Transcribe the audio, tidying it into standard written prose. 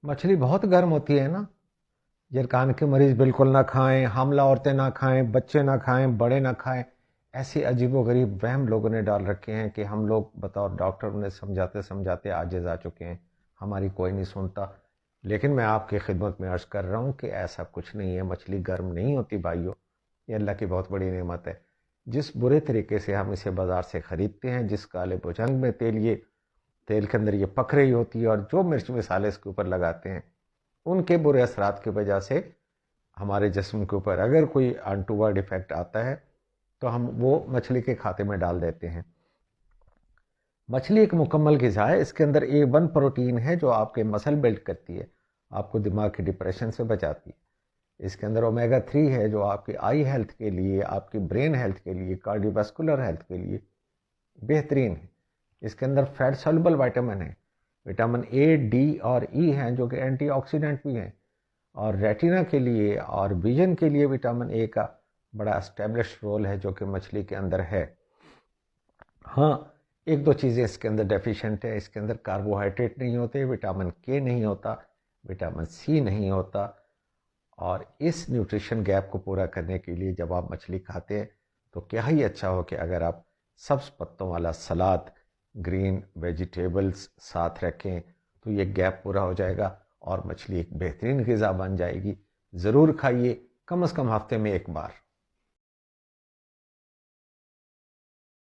मछली बहुत गर्म होती है ना। जरखान के मरीज बिल्कुल ना खाएं, हामला औरतें ना खाएं, बच्चे ना खाएं, बड़े ना खाएं। ऐसे अजीबोगरीब वहम लोगों ने डाल रखे हैं कि हम लोग बतौर डॉक्टर उन्हें समझाते समझाते आजिज आ चुके हैं। हमारी कोई नहीं सुनता। लेकिन मैं आपकी खिदमत में अर्ज कर रहा हूँ कि ऐसा कुछ नहीं है। मछली गर्म नहीं होती भाइयों। ये अल्लाह की बहुत बड़ी नेमत है। जिस बुरे तरीके से हम इसे बाजार से खरीदते हैं, जिस काले भुजंग में तेल के अंदर ये पक रही होती है, और जो मिर्च मसाले इसके ऊपर लगाते हैं, उनके बुरे असरात की वजह से हमारे जिस्म के ऊपर अगर कोई अनटूवर्ड इफेक्ट आता है तो हम वो मछली के खाते में डाल देते हैं। मछली एक मुकम्मल ग़िज़ा है। इसके अंदर A1 प्रोटीन है जो आपके मसल बिल्ड करती है, आपको दिमाग की डिप्रेशन से बचाती है। इसके अंदर ओमेगा 3 है जो आपकी आई हेल्थ के लिए, आपकी ब्रेन हेल्थ के लिए, कार्डियोवास्कुलर हेल्थ के लिए बेहतरीन है। इसके अंदर फैट सॉल्युबल विटामिन है। विटामिन A, D और E हैं जो कि एंटीऑक्सीडेंट भी हैं। और रेटिना के लिए और विजन के लिए विटामिन ए का बड़ा एस्टेब्लिश रोल है जो कि मछली के अंदर है। हाँ, एक दो चीज़ें इसके अंदर डेफिशिएंट है। इसके अंदर कार्बोहाइड्रेट नहीं होते, विटामिन के नहीं होता, विटामिन सी नहीं होता। और इस न्यूट्रिशन गैप को पूरा करने के लिए जब आप मछली खाते हैं तो क्या ही अच्छा हो कि अगर आप सब्ज पत्तों वाला सलाद, ग्रीन वेजिटेबल्स साथ रखें तो ये गैप पूरा हो जाएगा और मछली एक बेहतरीन ग़िज़ा बन जाएगी। ज़रूर खाइए, कम से कम हफ्ते में एक बार।